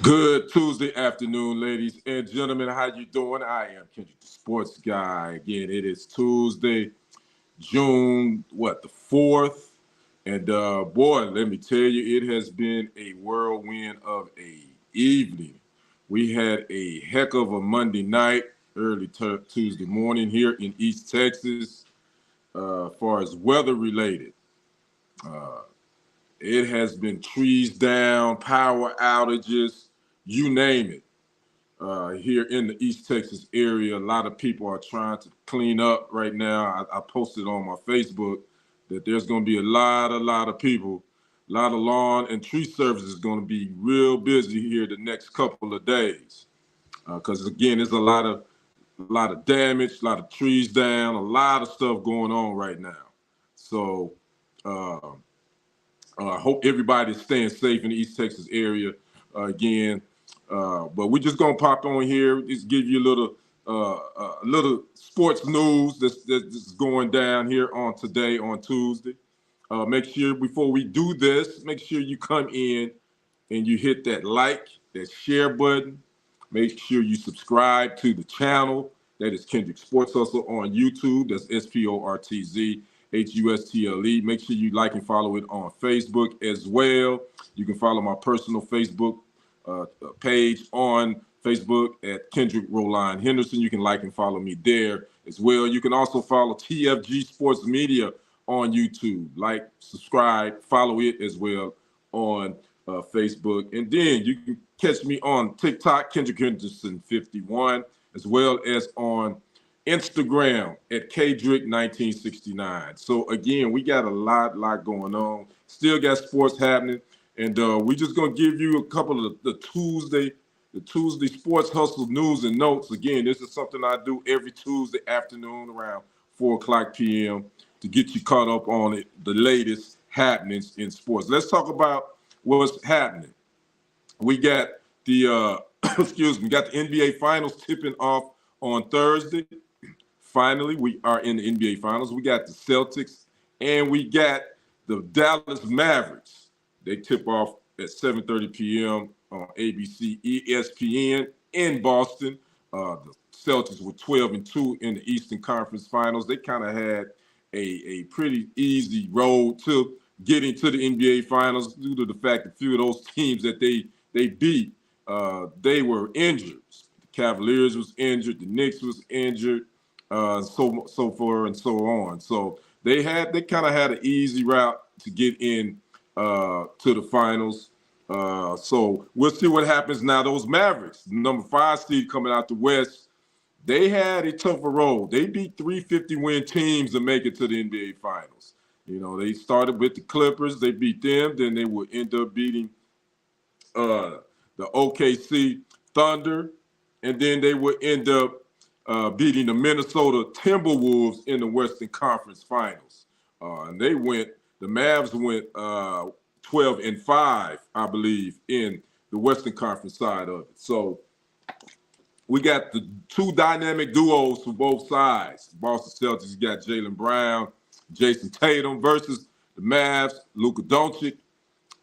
Good Tuesday afternoon, ladies and gentlemen. How you doing? I am Kendrick, the sports guy. Again, it is Tuesday, June the 4th, and boy, let me tell you, it has been a whirlwind of a evening. We had a heck of a Monday night, early Tuesday morning here in East Texas. As far as weather related, it has been trees down, power outages, you name it. Here in the East Texas area. A lot of people are trying to clean up right now. I posted on my Facebook that there's going to be a lot of people, a lot of lawn and tree service is going to be real busy here the next couple of days. Because again, there's a lot of damage, a lot of trees down, a lot of stuff going on right now. So uh, I hope everybody's staying safe in the East Texas area. Again, but we're just gonna pop on here, just give you a little sports news that's going down here on today on Tuesday. Make sure before we do this, make sure you come in and you hit that like, that share button. Make sure you subscribe to the channel. That is Kendrick Sports Hustle on YouTube. That's SportZHustle. Make sure you like and follow it on Facebook as well. You can follow my personal Facebook page on Facebook at Kendrick Roline Henderson. You can like and follow me there as well. You can also follow TFG Sports Media on YouTube. Like, subscribe, follow it as well on Facebook. And then you can catch me on TikTok, Kendrick Henderson 51, as well as on Instagram at Kdrick1969. So again, we got a lot going on. Still got sports happening, and we just gonna give you a couple of the Tuesday sports hustle news and notes. Again, this is something I do every Tuesday afternoon around 4 o'clock p.m. to get you caught up on it, the latest happenings in sports. Let's talk about what's happening. We got the got the NBA Finals tipping off on Thursday. Finally, we are in the NBA Finals. We got the Celtics and we got the Dallas Mavericks. They tip off at 7:30 p.m. on ABC, ESPN in Boston. The Celtics were 12-2 in the Eastern Conference Finals. They kind of had a pretty easy road to getting to the NBA Finals due to the fact that a few of those teams that they beat, they were injured. The Cavaliers was injured, the Knicks was injured, so forth and so on. So they kind of had an easy route to get in to the finals. So we'll see what happens now. Those Mavericks, the number 5 seed coming out the West, they had a tougher road. They beat 350-win teams to make it to the NBA Finals. You know, they started with the Clippers. They beat them. Then they would end up beating the OKC Thunder. And then they would end up beating the Minnesota Timberwolves in the Western Conference Finals. And the Mavs went 12-5, I believe, in the Western Conference side of it. So we got the two dynamic duos for both sides. The Boston Celtics got Jaylen Brown, Jason Tatum versus the Mavs, Luka Doncic,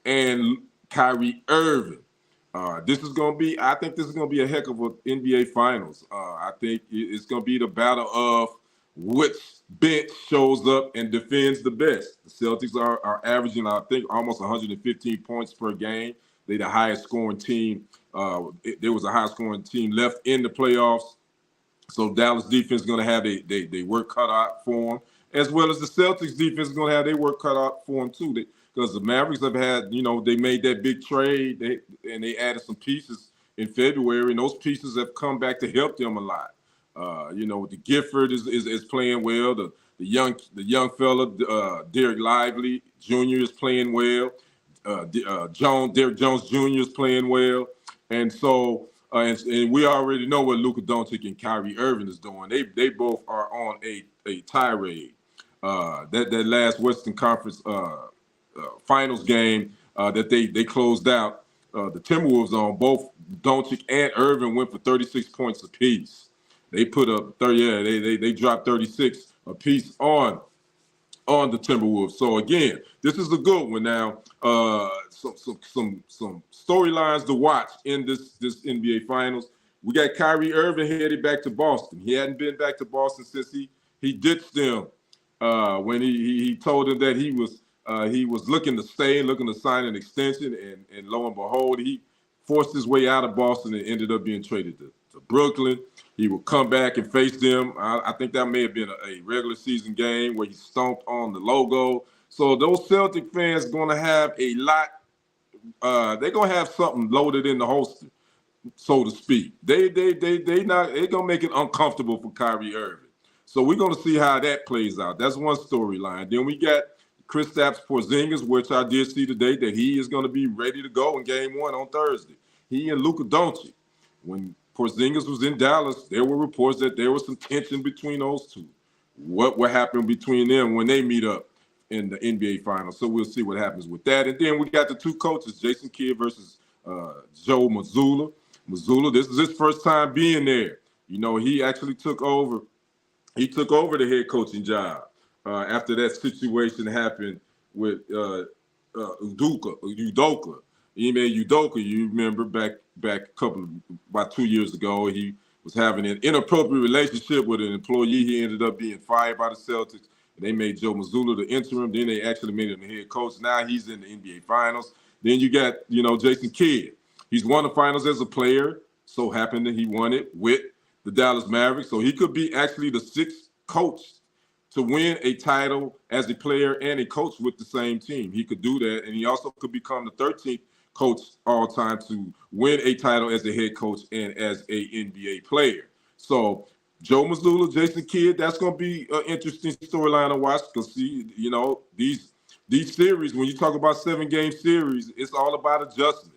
and Kyrie Irving. I think this is going to be a heck of an NBA Finals. I think it's going to be the battle of which bench shows up and defends the best. The Celtics are averaging, I think, almost 115 points per game. They're the highest scoring team. There was a high scoring team left in the playoffs. So Dallas defense is going to have they work cut out for them, as well as the Celtics defense is going to have their work cut out for them too. Because the Mavericks have had, they made that big trade and they added some pieces in February, and those pieces have come back to help them a lot. The Gifford is playing well. The young fella, Derek Lively Jr. is playing well. Derek Jones Jr. is playing well, and so and we already know what Luka Doncic and Kyrie Irving is doing. They both are on a tirade. That last Western Conference Finals game that they closed out, the Timberwolves on, both Doncic and Irving went for 36 points apiece. They put up 30. Yeah, they dropped 36 apiece on on the Timberwolves. So again, this is a good one. Now, some storylines to watch in this NBA Finals. We got Kyrie Irving headed back to Boston. He hadn't been back to Boston since he ditched them when he told him that he was looking to stay, looking to sign an extension, and lo and behold, he forced his way out of Boston and ended up being traded to Brooklyn. He will come back and face them. I think that may have been a regular season game where he stomped on the logo. So those Celtic fans going to have a lot. They're going to have something loaded in the holster, so to speak. They're gonna make it uncomfortable for Kyrie Irving. So we're gonna see how that plays out. That's one storyline. Then we got Kristaps Porzingis, which I did see today that he is gonna be ready to go in Game 1 on Thursday. He and Luka Doncic. When Porzingis was in Dallas, there were reports that there was some tension between those two. What will happen between them when they meet up in the NBA Finals? So we'll see what happens with that. And then we got the two coaches, Jason Kidd versus Joe Mazzulla. Mazzulla, this is his first time being there. You know, he actually took over. He took over the head coaching job after that situation happened with Udoka. Ime Udoka, you remember back about 2 years ago, he was having an inappropriate relationship with an employee. He ended up being fired by the Celtics. They made Joe Mazzulla the interim. Then they actually made him the head coach. Now he's in the NBA Finals. Then you got, Jason Kidd. He's won the finals as a player. So happened that he won it with the Dallas Mavericks. So he could be actually the sixth coach to win a title as a player and a coach with the same team. He could do that. And he also could become the 13th coach all time to win a title as a head coach and as a NBA player. So Joe Mazzulla, Jason Kidd, that's going to be an interesting storyline to watch because, these series, when you talk about 7-game series, it's all about adjustments.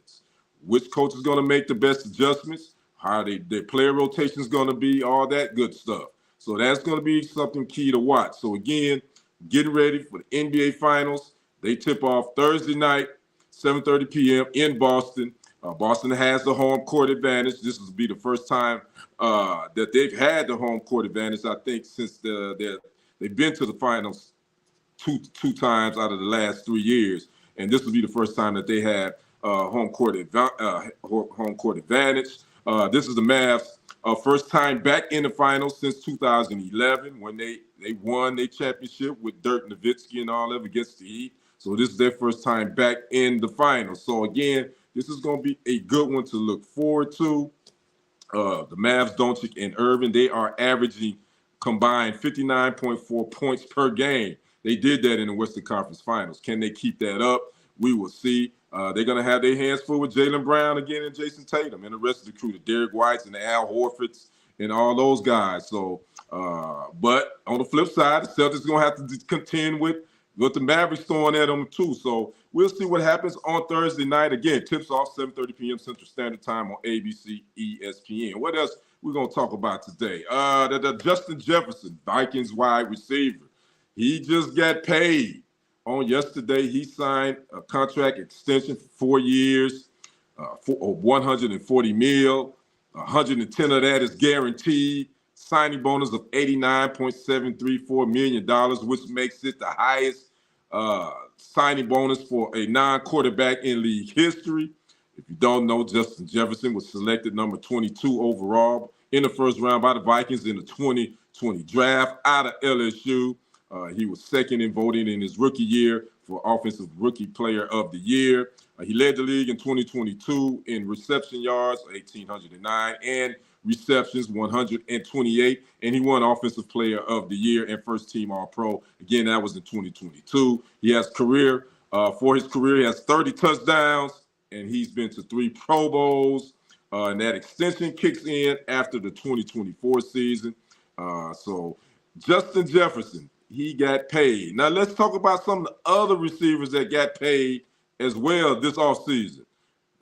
Which coach is going to make the best adjustments, how their player rotation is going to be, all that good stuff. So that's going to be something key to watch. So again, getting ready for the NBA Finals. They tip off Thursday night, 7:30 p.m. in Boston. Boston has the home court advantage. This will be the first time that they've had the home court advantage, I think, since they've been to the finals two times out of the last 3 years. And this will be the first time that they had home court advantage. This is the Mavs' first time back in the finals since 2011 when they won their championship with Dirk Nowitzki and all of against the Heat. So this is their first time back in the finals. So again, this is going to be a good one to look forward to. The Mavs, Doncic, and Irving, they are averaging combined 59.4 points per game. They did that in the Western Conference Finals. Can they keep that up? We will see. They're going to have their hands full with Jaylen Brown again and Jason Tatum and the rest of the crew, the Derek Whites and the Al Horfords and all those guys. So, but on the flip side, the Celtics are going to have to contend with what the Mavericks throwing at them too. So we'll see what happens on Thursday night. Again, tips off 7:30 p.m. Central Standard Time on ABC, ESPN. What else we're going to talk about today? The Justin Jefferson, Vikings wide receiver. He just got paid. On yesterday, he signed a contract extension for 4 years, for $140 million. 110 of that is guaranteed. Signing bonus of $89.734 million, which makes it the highest signing bonus for a non-quarterback in league history. If you don't know, Justin Jefferson was selected number 22 overall in the first round by the Vikings in the 2020 draft out of LSU. He was second in voting in his rookie year for Offensive Rookie Player of the Year. He led the league in 2022 in reception yards, 1,809, and receptions, 128, and he won Offensive Player of the Year and First Team All-Pro. Again, that was in 2022. He has for his career, he has 30 touchdowns, and he's been to 3 Pro Bowls. And that extension kicks in after the 2024 season. So Justin Jefferson, he got paid. Now let's talk about some of the other receivers that got paid as well this offseason.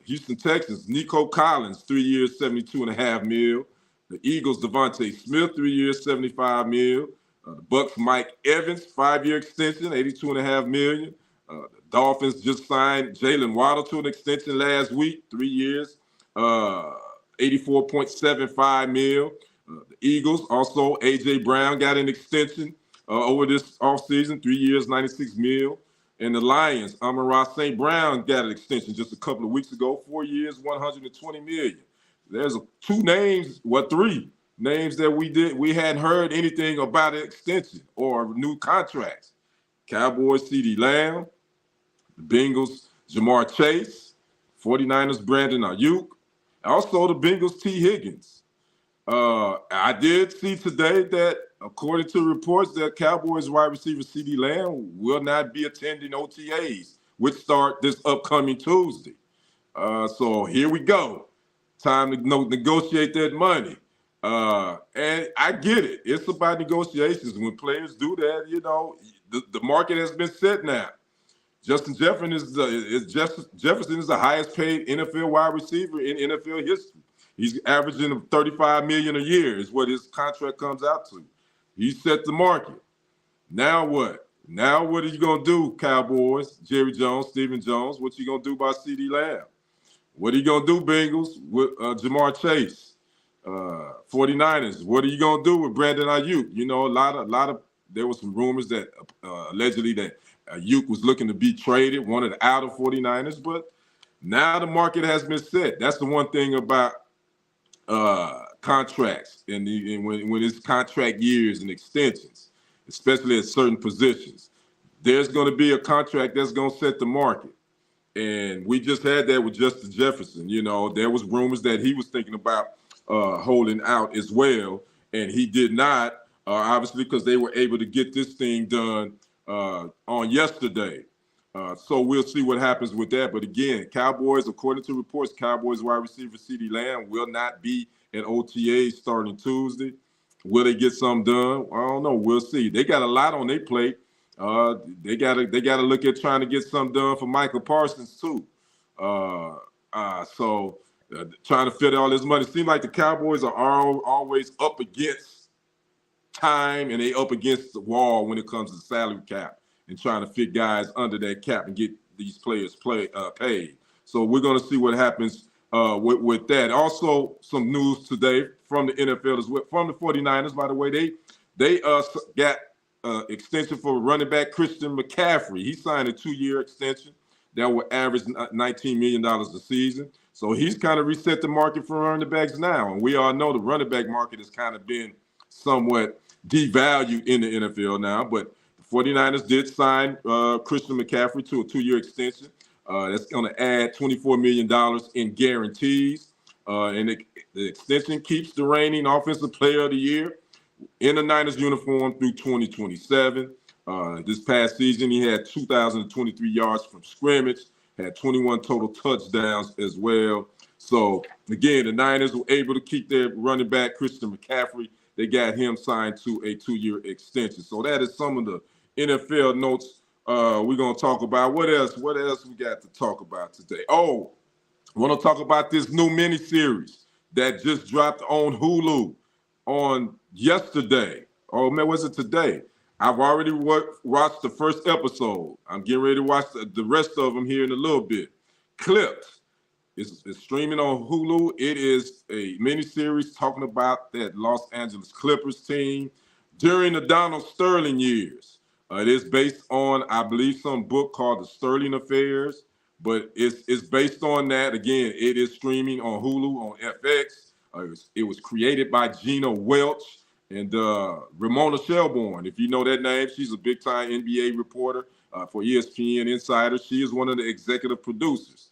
Houston Texans, Nico Collins, 3 years, $72.5 million. The Eagles, Devontae Smith, 3 years, $75 million. The Bucks, Mike Evans, 5-year extension, $82.5 million. The Dolphins just signed Jalen Waddle to an extension last week, 3 years, $84.75 million. The Eagles, also A.J. Brown got an extension, over this offseason, 3 years, $96 million. And the Lions, Amon-Ra St. Brown got an extension just a couple of weeks ago, 4 years, $120 million. There's three names that we hadn't heard anything about an extension or new contracts. Cowboys, CeeDee Lamb, the Bengals, Jamar Chase, 49ers, Brandon Ayuk, also the Bengals, T. Higgins. I did see today that, according to reports, that Cowboys wide receiver CeeDee Lamb will not be attending OTAs, which start this upcoming Tuesday. So here we go. Time to negotiate that money. And I get it. It's about negotiations. When players do that, the market has been set now. Justin Jefferson is the highest paid NFL wide receiver in NFL history. He's averaging $35 million a year is what his contract comes out to. He set the market. Now what? Now what are you gonna do, Cowboys? Jerry Jones, Stephen Jones. What you gonna do about CeeDee Lamb? What are you gonna do, Bengals, with Jamar Chase? 49ers. What are you gonna do with Brandon Ayuk? There were some rumors that allegedly that Ayuk was looking to be traded, wanted out of 49ers, but now the market has been set. That's the one thing about contracts and when it's contract years and extensions, especially at certain positions. There's going to be a contract that's going to set the market. And we just had that with Justin Jefferson. There was rumors that he was thinking about holding out as well, and he did not, obviously, because they were able to get this thing done on yesterday. So we'll see what happens with that. But again, Cowboys, according to reports, Cowboys wide receiver CeeDee Lamb will not be at OTA starting Tuesday. Will they get something done? I don't know. We'll see. They got a lot on their plate. They gotta look at trying to get something done for Michael Parsons too. So trying to fit all this money. It seems like the Cowboys are always up against time, and they up against the wall when it comes to the salary cap and trying to fit guys under that cap and get these players paid. So we're going to see what happens with that. Also, some news today from the NFL as well, from the 49ers, by the way. They got extension for running back Christian McCaffrey. He signed a 2-year extension that will average $19 million a season. So he's kind of reset the market for running backs now. And we all know the running back market has kind of been somewhat devalued in the NFL now, but 49ers did sign Christian McCaffrey to a 2-year extension. That's going to add $24 million in guarantees. And the extension keeps the reigning Offensive Player of the Year in the Niners uniform through 2027. This past season, he had 2,023 yards from scrimmage, had 21 total touchdowns as well. So, again, the Niners were able to keep their running back, Christian McCaffrey. They got him signed to a 2-year extension. So that is some of the NFL notes we're going to talk about. What else we got to talk about today? Oh, I want to talk about this new miniseries that just dropped on Hulu on yesterday. Oh, man, was it today? I've already watched the first episode. I'm getting ready to watch the rest of them here in a little bit. Clipped. It's streaming on Hulu. It is a miniseries talking about that Los Angeles Clippers team during the Donald Sterling years. It is based on, I believe, some book called The Sterling Affairs, but it's based on that. Again, it is streaming on Hulu, on FX. It was created by Gina Welch and Ramona Shelburne. If you know that name, she's a big-time NBA reporter for ESPN Insider. She is one of the executive producers.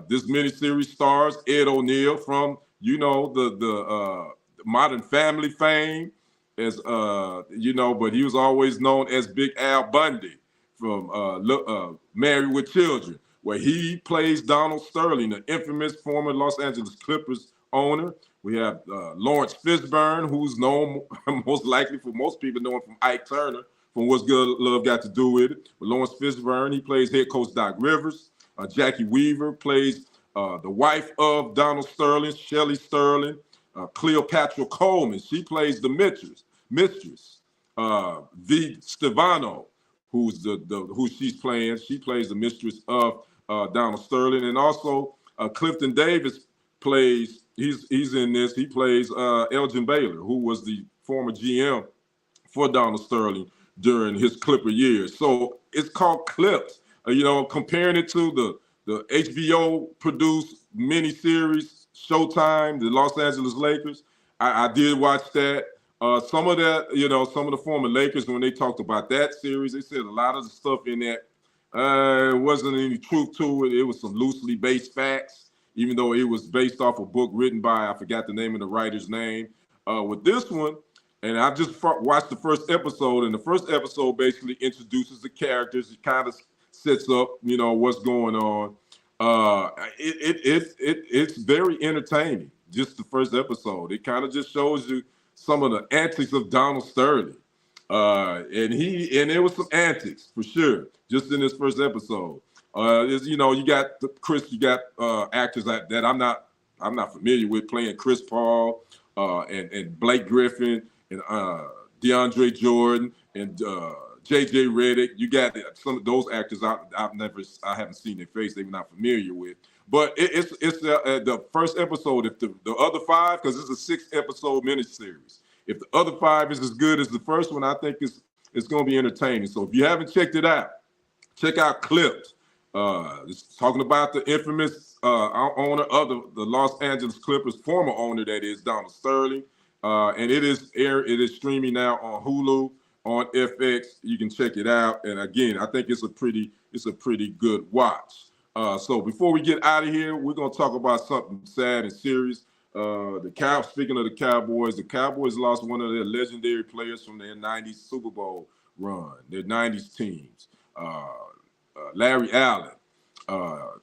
This miniseries stars Ed O'Neill from, the Modern Family fame, as but he was always known as Big Al Bundy from Married with Children, where he plays Donald Sterling, the infamous former Los Angeles Clippers owner. We have Lawrence Fishburne, who's known most likely for most people know him from Ike Turner, from What's Good Love Got to Do With It. But Lawrence Fishburne, he plays head coach Doc Rivers. Jackie Weaver plays the wife of Donald Sterling, Shelley Sterling. Cleopatra Coleman, she plays the mistress. V. Stefano, who she's playing, she plays the mistress of Donald Sterling. And also Clifton Davis plays, he's in this, he plays Elgin Baylor, who was the former GM for Donald Sterling during his Clipper years. So it's called Clips. Comparing it to the HBO produced miniseries Showtime, the Los Angeles Lakers. I did watch that. Some of that, some of the former Lakers, when they talked about that series, they said a lot of the stuff in that wasn't any truth to it. It was some loosely based facts, even though it was based off a book written by, I forgot the name of the writer's name. With this one, and I just watched the first episode, and the first episode basically introduces the characters. It kind of sets up, what's going on. It's very entertaining. Just the first episode, it kind of just shows you some of the antics of Donald Sterling. And there was some antics for sure, just in this first episode. You got Chris, you got actors that I'm not familiar with playing Chris Paul, and Blake Griffin, and DeAndre Jordan, and JJ Redick. You got some of those actors I haven't seen their face. They're not familiar with. But it's the first episode. If the other 5, because it's a 6-episode miniseries. If the other 5 is as good as the first one, I think it's going to be entertaining. So if you haven't checked it out, check out Clipped. It's talking about the infamous owner of the Los Angeles Clippers, former owner, that is Donald Sterling. And it is streaming now on Hulu, on FX. You can check it out. And again, I think it's a pretty good watch. So before we get out of here, we're gonna talk about something sad and serious. Speaking of the Cowboys lost one of their legendary players from their '90s Super Bowl run, their '90s teams. Larry Allen.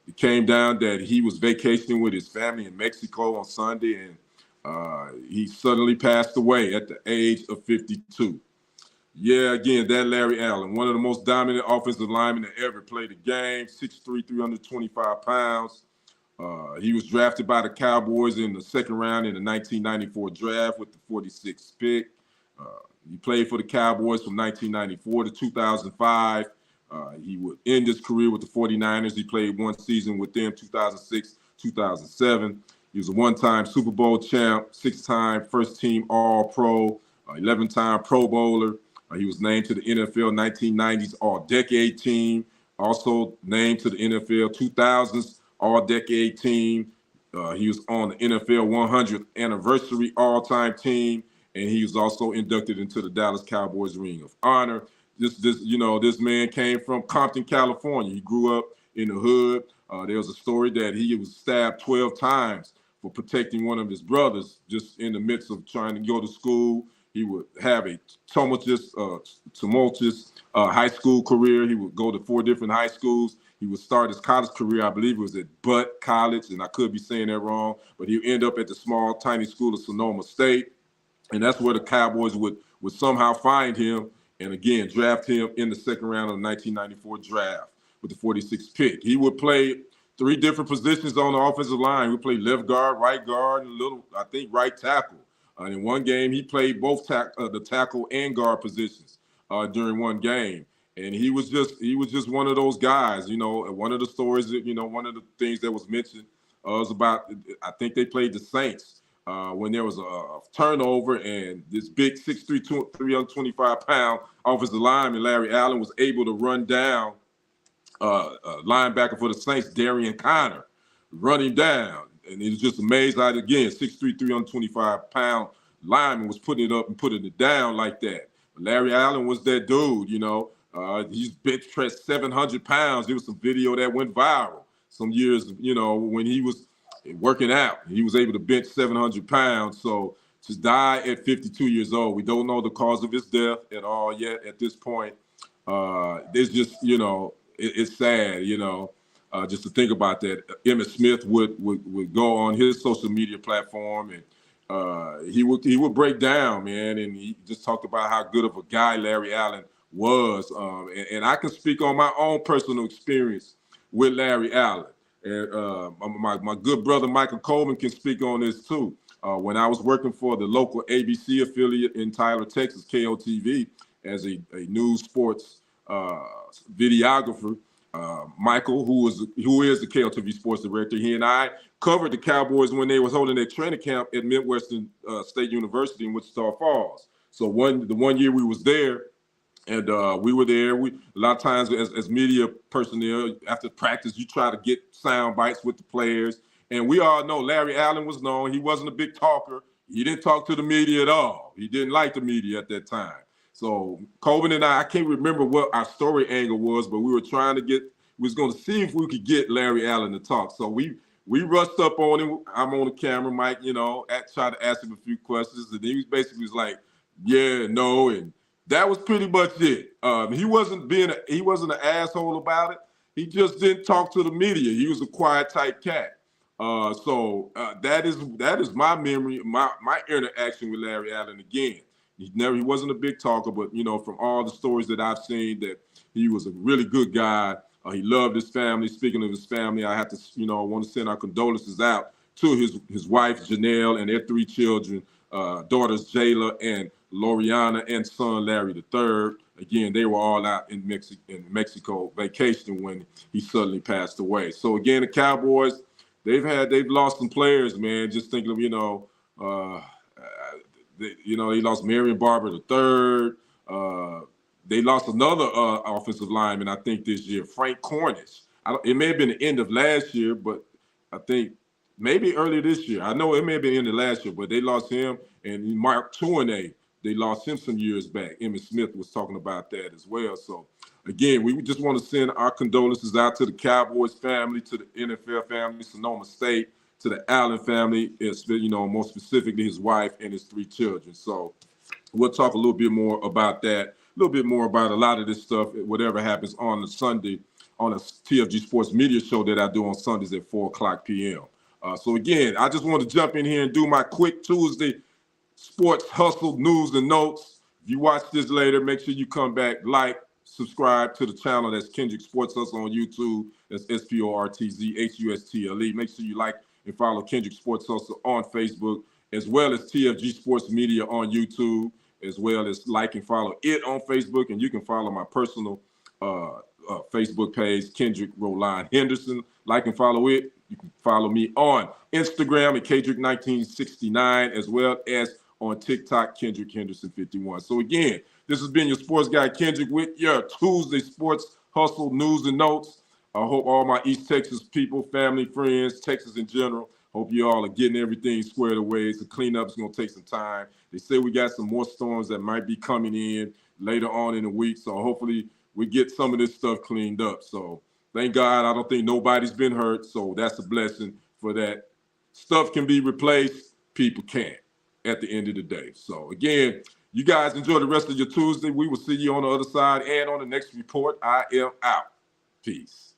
It came down that he was vacationing with his family in Mexico on Sunday, and he suddenly passed away at the age of 52. Yeah, again, that Larry Allen, one of the most dominant offensive linemen that ever played the game, 6'3", 325 pounds. He was drafted by the Cowboys in the second round in the 1994 draft with the 46th pick. He played for the Cowboys from 1994 to 2005. He would end his career with the 49ers. He played one season with them, 2006, 2007. He was a one-time Super Bowl champ, 6-time first-team All-Pro, 11-time Pro Bowler. He was named to the NFL 1990s All-Decade Team, also named to the NFL 2000s All-Decade Team. He was on the NFL 100th Anniversary All-Time Team, and he was also inducted into the Dallas Cowboys Ring of Honor. This man came from Compton, California. He grew up in the hood. There was a story that he was stabbed 12 times for protecting one of his brothers just in the midst of trying to go to school. He would have a tumultuous high school career. He would go to 4 different high schools. He would start his college career, I believe it was at Butt College, and I could be saying that wrong, but he would end up at the small, tiny school of Sonoma State. And that's where the Cowboys would somehow find him and, again, draft him in the second round of the 1994 draft with the 46th pick. He would play 3 different positions on the offensive line. He would play left guard, right guard, and right tackle. In one game, he played both the tackle and guard positions during one game. And he was just one of those guys, one of the stories that, one of the things that was mentioned was about, I think they played the Saints when there was a turnover, and this big 6'3", 325-pound offensive lineman, Larry Allen, was able to run down linebacker for the Saints, Darian Conner, run him down. And it was just amazing how, again, 6'3", 325-pound lineman was putting it up and putting it down like that. But Larry Allen was that dude, He's bench pressed 700 pounds. There was some video that went viral some years, when he was working out. He was able to bench 700 pounds. So to die at 52 years old, we don't know the cause of his death at all yet at this point. It's just, it's sad, just to think about that. Emmitt Smith would go on his social media platform, and he would break down, man, and he just talked about how good of a guy Larry Allen was. And I can speak on my own personal experience with Larry Allen. And my good brother Michael Coleman can speak on this too. When I was working for the local ABC affiliate in Tyler, Texas, KOTV, as a news sports videographer, Michael, who is the KOTV sports director, he and I covered the Cowboys when they was holding their training camp at Midwestern State University in Wichita Falls. So the one year we was there, And we were there. A lot of times as media personnel, after practice, you try to get sound bites with the players. And we all know Larry Allen was known. He wasn't a big talker. He didn't talk to the media at all. He didn't like the media at that time. So Coben and I can't remember what our story angle was, but we were trying to we was going to see if we could get Larry Allen to talk. So we rushed up on him. I'm on the camera, Mike, tried to ask him a few questions. And he was like, yeah, no, and that was pretty much it. He wasn't an asshole about it. He just didn't talk to the media. He was a quiet type cat. So that is my memory, my interaction with Larry Allen again. He wasn't a big talker, but from all the stories that I've seen, that he was a really good guy. He loved his family. Speaking of his family, I have to, I want to send our condolences out to his wife Janelle and their 3 children, daughters Jayla and Loriana, and son Larry III. Again, they were all out in Mexico vacationing when he suddenly passed away. So again, the Cowboys, they've lost some players, man. Just thinking of they lost Marion Barber III. They lost another offensive lineman, I think, this year, Frank Cornish. It may have been the end of last year, but I think maybe early this year. I know it may have been the end of last year, but they lost him. And Mark Tournay, they lost him some years back. Emmitt Smith was talking about that as well. So, again, we just want to send our condolences out to the Cowboys family, to the NFL family, Sonoma State, to the Allen family, more specifically his wife and his 3 children. So we'll talk a little bit more about that, a little bit more about a lot of this stuff, whatever happens on the Sunday, on a TFG Sports Media show that I do on Sundays at 4:00 p.m. So again, I just want to jump in here and do my quick Tuesday sports hustle news and notes. If you watch this later, make sure you come back, subscribe to the channel. That's Kendrick Sports Hustle on YouTube. That's SportZHustle. Make sure you like and follow Kendrick Sports Hustle on Facebook, as well as TFG Sports Media on YouTube, as well as like and follow it on Facebook. And you can follow my personal Facebook page, Kendrick Roline Henderson. Like and follow it. You can follow me on Instagram at Kendrick1969, as well as on TikTok, Kendrick Henderson 51. So again, this has been your sports guy, Kendrick, with your Tuesday sports hustle news and notes. I hope all my East Texas people, family, friends, Texas in general, hope you all are getting everything squared away. The cleanup is going to take some time. They say we got some more storms that might be coming in later on in the week. So hopefully we get some of this stuff cleaned up. So thank God, I don't think nobody's been hurt. So that's a blessing for that. Stuff can be replaced. People can't at the end of the day. So again, you guys enjoy the rest of your Tuesday. We will see you on the other side and on the next report. I am out. Peace.